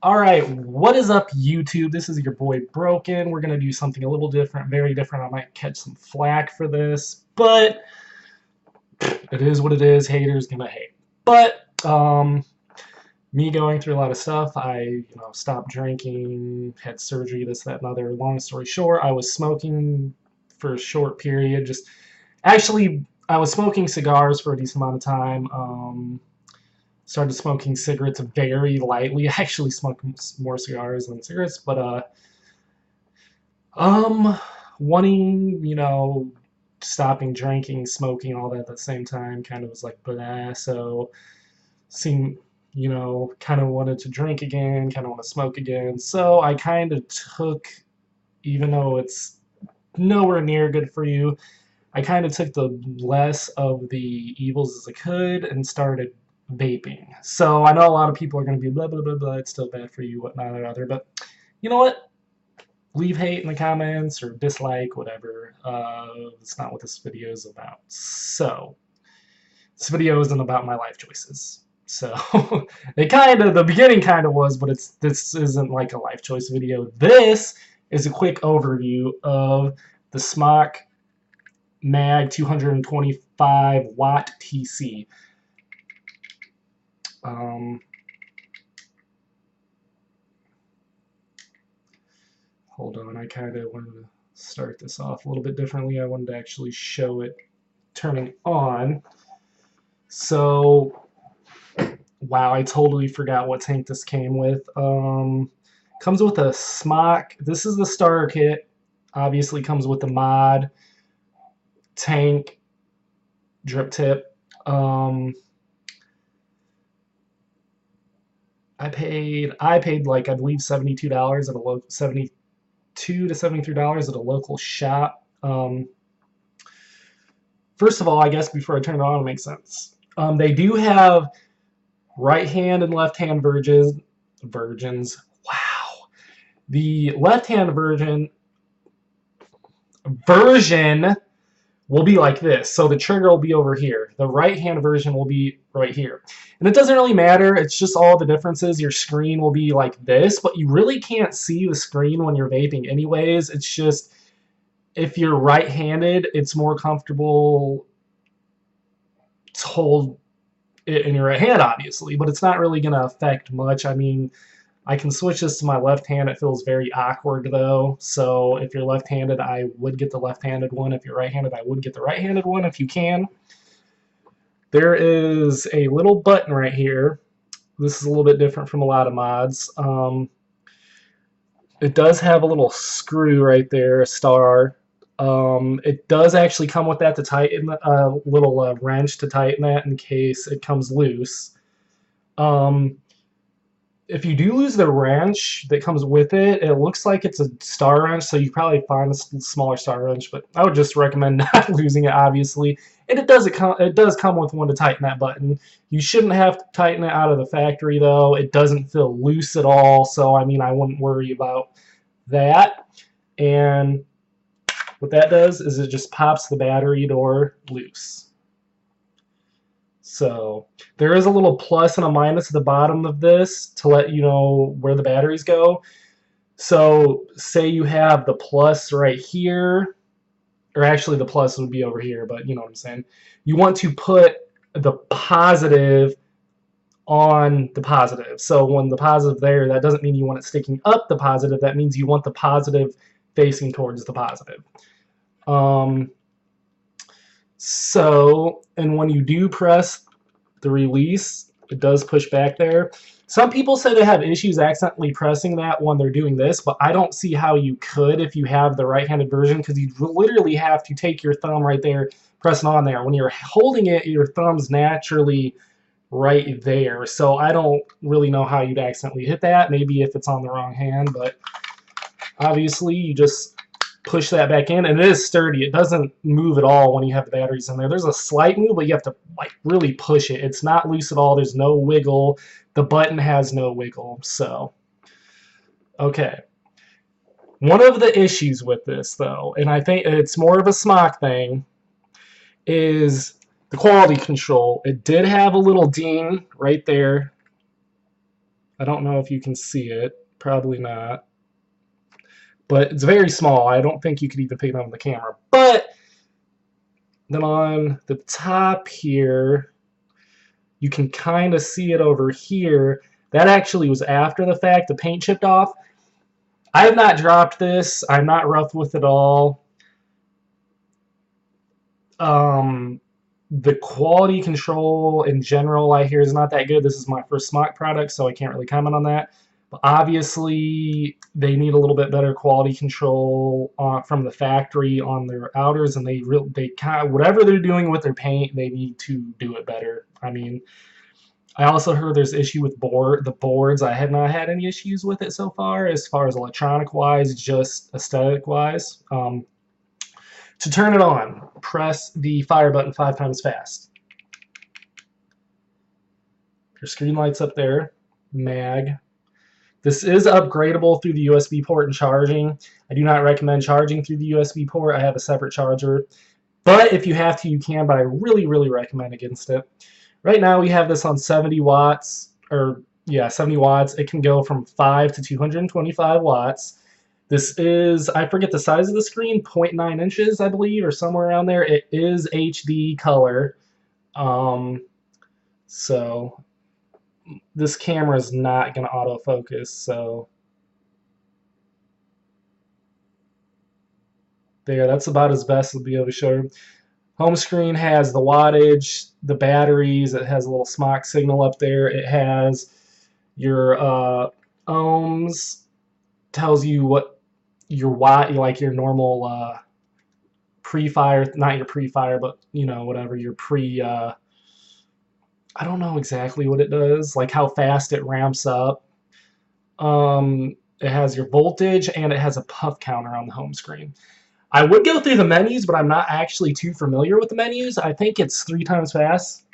Alright, what is up YouTube? This is your boy Broken. We're going to do something a little different, very different. I might catch some flack for this, but it is what it is. Haters gonna hate. But, me going through a lot of stuff, I stopped drinking, had surgery, this, that, and other. Long story short, I was smoking for a short period. Actually, I was smoking cigars for a decent amount of time. Started smoking cigarettes very lightly. I actually smoke more cigars than cigarettes, but um, wanting, stopping drinking, smoking, all that at the same time kind of was like blah. So, seemed, kind of wanted to drink again, kind of want to smoke again. So I kind of took, even though it's nowhere near good for you, I kind of took the less of the evils as I could and started vaping. So I know a lot of people are going to be blah, blah, blah, blah, it's still bad for you, whatnot, or other. But you know what? Leave hate in the comments or dislike, whatever. It's not what this video is about. So, this video isn't about my life choices. So, the beginning kind of was, but this isn't like a life choice video. This is a quick overview of the SMOK Mag 225 watt TC. Hold on, I kind of wanted to start this off a little bit differently. I wanted to actually show it turning on. So, wow, I totally forgot what tank this came with. Comes with a SMOK. This is the starter kit. Obviously comes with the mod, tank, drip tip. I paid like I believe $72 at a local $72 to $73 at a local shop. First of all, I guess before I turn it on, it'll make sense. They do have right hand and left hand versions. Wow, the left hand version will be like this. So the trigger will be over here. The right-hand version will be right here. And it doesn't really matter. It's just all the differences. Your screen will be like this, but you really can't see the screen when you're vaping anyways. It's just, if you're right-handed, it's more comfortable to hold it in your right hand, obviously, but it's not really going to affect much. I mean, I can switch this to my left hand. It feels very awkward though. So if you're left-handed, I would get the left-handed one. If you're right-handed, I would get the right-handed one if you can. There is a little button right here. This is a little bit different from a lot of mods. It does have a little screw right there, a star. It does actually come with that to tighten, a little wrench to tighten that in case it comes loose. If you do lose the wrench that comes with it, it looks like it's a star wrench, so you probably find a smaller star wrench, but I would just recommend not losing it, obviously. And it does come with one to tighten that button. You shouldn't have to tighten it out of the factory, though. It doesn't feel loose at all, so I mean, I wouldn't worry about that. And what that does is it just pops the battery door loose. So there is a little plus and a minus at the bottom of this to let you know where the batteries go. So say you have the plus right here, or actually the plus would be over here, but you know what I'm saying. You want to put the positive on the positive. So when the positive there, that doesn't mean you want it sticking up the positive. That means you want the positive facing towards the positive. And when you do press the release, it does push back there. Some people say they have issues accidentally pressing that when they're doing this, but I don't see how you could if you have the right-handed version, because you literally have to take your thumb right there, press it on there. When you're holding it, your thumb's naturally right there. So I don't really know how you'd accidentally hit that. Maybe if it's on the wrong hand, but obviously you just push that back in, and it is sturdy. It doesn't move at all when you have the batteries in there. There's a slight move, but you have to like really push it. It's not loose at all. There's no wiggle. The button has no wiggle. So, okay. One of the issues with this, though, and I think it's more of a SMOK thing, is the quality control. It did have a little ding right there I don't know if you can see it. Probably not. But it's very small. I don't think you could even pick it up on the camera. But then on the top here, you can kind of see it over here. That actually was after the fact. The paint chipped off. I have not dropped this. I'm not rough with it all. The quality control in general, I hear, is not that good. This is my first SMOK product, so I can't really comment on that. But obviously, they need a little bit better quality control from the factory on their outers, and they kind of, whatever they're doing with their paint, they need to do it better. I mean, I also heard there's issue with the boards. I have not had any issues with it so far as electronic wise, just aesthetic wise. To turn it on, press the fire button 5 times fast. Your screen lights up there. Mag. This is upgradable through the USB port and charging. I do not recommend charging through the USB port. I have a separate charger. But if you have to, you can, but I really, really recommend against it. Right now we have this on 70 watts, or yeah, 70 watts. It can go from 5 to 225 watts. This is, I forget the size of the screen, 0.9 inches, I believe, or somewhere around there. It is HD color. So this camera is not going to autofocus, so there, that's about as best as I'll be able to show you. Home screen has the wattage, the batteries, it has a little SMOK signal up there, it has your ohms, tells you what your watt, like your normal pre-fire, not your pre-fire, but you know, whatever, your I don't know exactly what it does, like how fast it ramps up. It has your voltage, and it has a puff counter on the home screen. I would go through the menus, but I'm not actually too familiar with the menus. I think it's 3 times fast.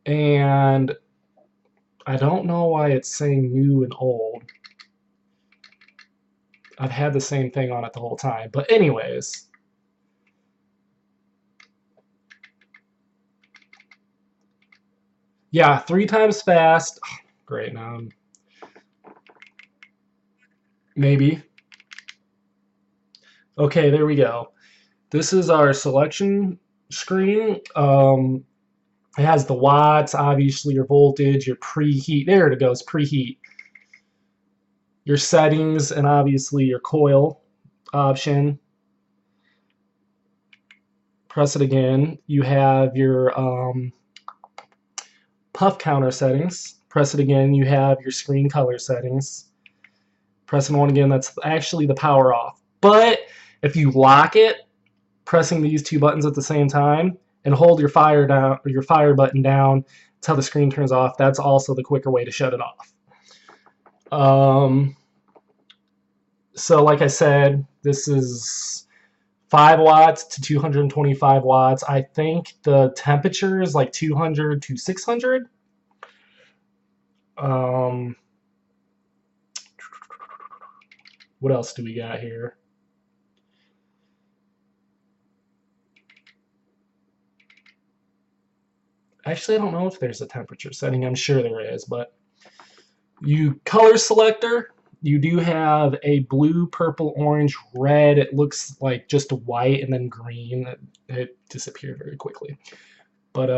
And I don't know why it's saying new and old. I've had the same thing on it the whole time. But anyways. Yeah, 3 times fast. Oh, great, now maybe. Okay, there we go. This is our selection screen. It has the watts, obviously your voltage, your preheat. There it goes, preheat. Your settings, and obviously your coil option. Press it again. You have your puff counter settings. Press it again. You have your screen color settings. Pressing one again, that's actually the power off. But if you lock it, pressing these 2 buttons at the same time, and hold your fire down, or your fire button down until the screen turns off, that's also the quicker way to shut it off. So like I said, this is 5 watts to 225 watts. I think the temperature is like 200 to 600. What else do we got here? Actually, I don't know if there's a temperature setting. I'm sure there is, but you color selector, you do have a blue, purple, orange, red. It looks like just white and then green. It disappeared very quickly. But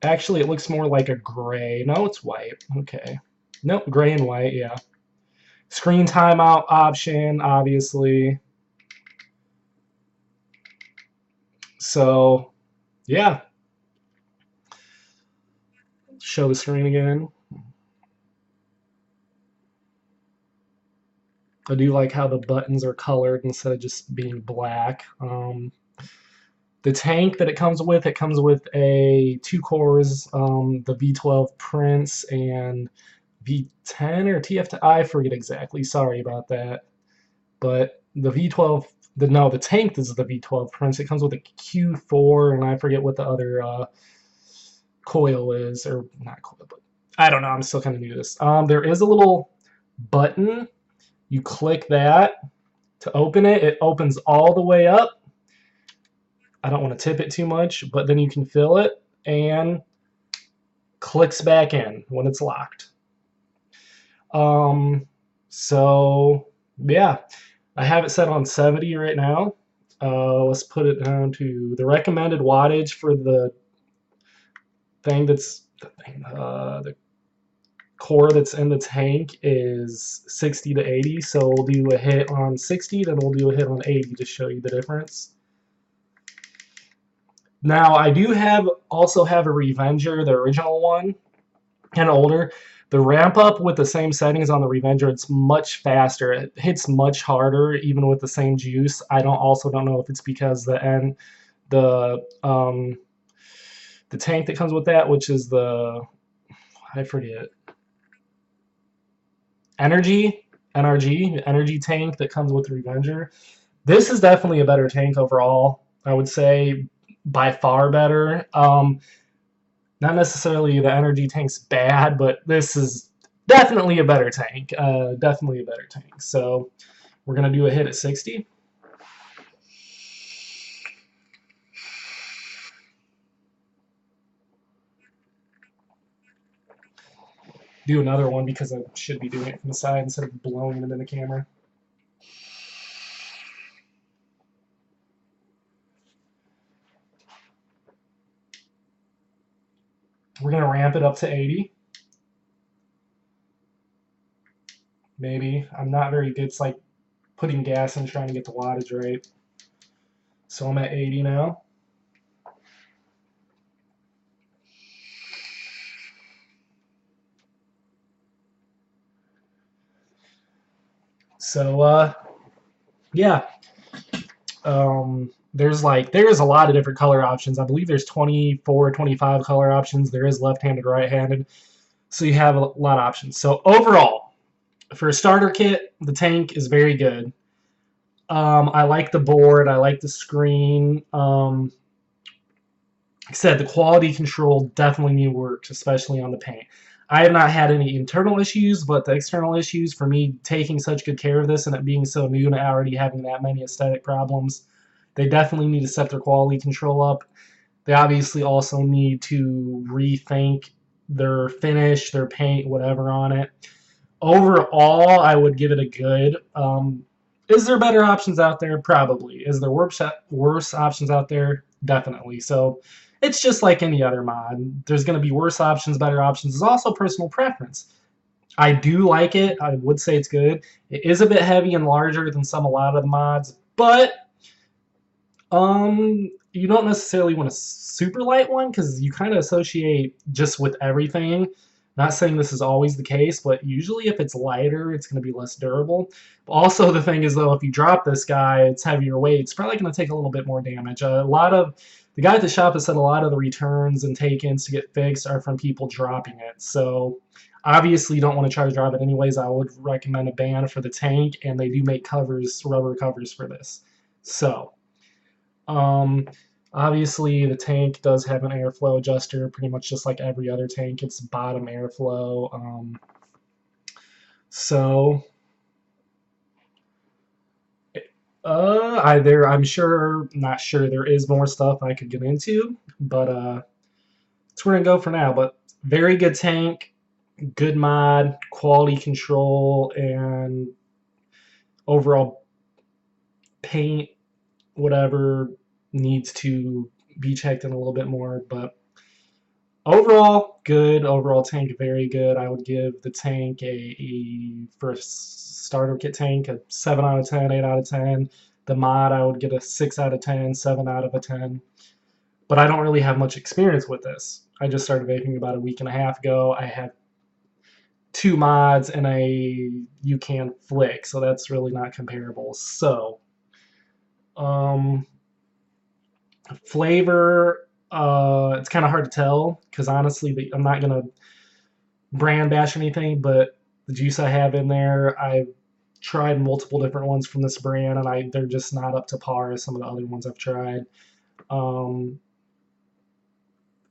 actually, it looks more like a gray. No, it's white. Okay. Nope, gray and white, yeah. Screen timeout option, obviously. So, yeah. Show the screen again. I do like how the buttons are colored instead of just being black. The tank that it comes with a 2 cores, the V12 Prince and V10 or TF10, I forget exactly, sorry about that. But the V12, the tank is the V12 Prince. It comes with a Q4, and I forget what the other coil is, or not coil, but I don't know, I'm still kind of new to this. There is a little button. You click that to open it. It opens all the way up. I don't want to tip it too much, but then you can fill it and clicks back in when it's locked. So yeah, I have it set on 70 right now. Let's put it down to the recommended wattage for the thing the core that's in the tank is 60 to 80. So we'll do a hit on 60, then we'll do a hit on 80 to show you the difference. Now I do also have a Revenger, the original one, and older. The ramp up with the same settings on the Revenger, it's much faster. It hits much harder even with the same juice. I don't know if it's because the tank that comes with that, which is I forget, energy tank that comes with the Revenger. This is definitely a better tank overall. I would say by far better. Not necessarily the energy tank's bad, but this is definitely a better tank. Definitely a better tank. So we're going to do a hit at 60. Do another one because I should be doing it from the side instead of blowing it in the camera. We're going to ramp it up to 80. Maybe. I'm not very good. It's like putting gas in trying to get the wattage right. So I'm at 80 now. So yeah. There's a lot of different color options. I believe there's 24, 25 color options. There is left-handed, right-handed. So you have a lot of options. So overall, for a starter kit, the tank is very good. I like the board. I like the screen. Like I said, the quality control definitely need work, especially on the paint. I have not had any internal issues, but the external issues, for me taking such good care of this and it being so new and already having that many aesthetic problems, they definitely need to set their quality control up. They obviously also need to rethink their finish, their paint, whatever on it. Overall, I would give it a good. Is there better options out there? Probably. Is there worse options out there? Definitely. So it's just like any other mod. There's going to be worse options, better options. It's also personal preference. I do like it. I would say it's good. It is a bit heavy and larger than a lot of the mods, but you don't necessarily want a super light one because you kind of associate just with everything. Not saying this is always the case, but usually if it's lighter, it's going to be less durable. But also the thing is, though, if you drop this guy, it's heavier weight, it's probably going to take a little bit more damage. The guy at the shop has said a lot of the returns and take-ins to get fixed are from people dropping it. So obviously you don't want to try to drop it anyways. I would recommend a band for the tank, and they do make covers, rubber covers for this. So obviously the tank does have an airflow adjuster, pretty much just like every other tank. It's bottom airflow. So I'm not sure there is more stuff I could get into, but that's where we're gonna go for now. But very good tank, good mod, quality control, and overall paint, whatever needs to be checked in a little bit more. But overall, good. Overall tank, very good. I would give the tank for a starter kit tank, a 7 out of 10, 8 out of 10. The mod, I would get a 6 out of 10, 7 out of a 10. But I don't really have much experience with this. I just started vaping about a week and a half ago. I have 2 mods and a UCAN flick, so that's really not comparable. So, flavor, it's kind of hard to tell because honestly, I'm not gonna brand bash anything, but the juice I have in there, I've tried multiple different ones from this brand, and they're just not up to par as some of the other ones I've tried.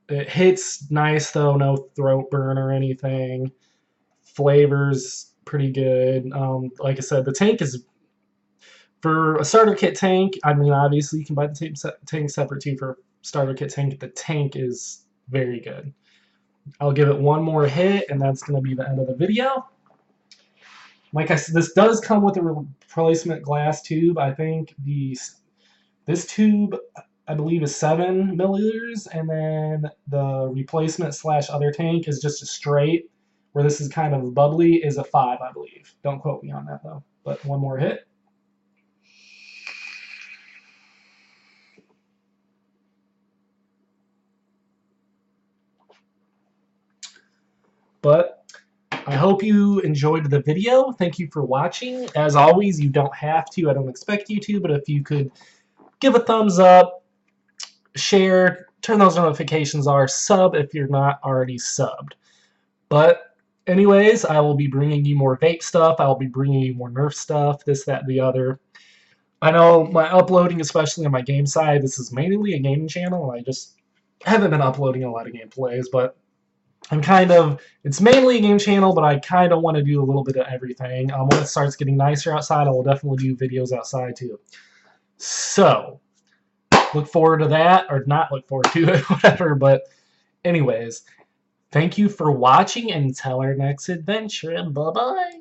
It hits nice though, no throat burn or anything. Flavors pretty good. Like I said, the tank is For a starter kit tank, I mean, obviously you can buy the tank separate too. For starter kit tank, the tank is very good. I'll give it one more hit, and that's going to be the end of the video. Like I said, this does come with a replacement glass tube. I think this tube, I believe, is 7 milliliters, and then the replacement / other tank is just a straight, where this is kind of bubbly, is a 5, I believe. Don't quote me on that though. But one more hit. But I hope you enjoyed the video. Thank you for watching. As always, you don't have to. I don't expect you to, but if you could give a thumbs up, share, turn those notifications on, sub if you're not already subbed. But anyways, I will be bringing you more vape stuff. I will be bringing you more Nerf stuff, this, that, and the other. I know my uploading, especially on my game side, this is mainly a gaming channel. I just haven't been uploading a lot of gameplays, but it's mainly a game channel, but I kind of want to do a little bit of everything. When it starts getting nicer outside, I will definitely do videos outside too. So, look forward to that, or not look forward to it, whatever. But anyways, thank you for watching, and until our next adventure, and bye-bye.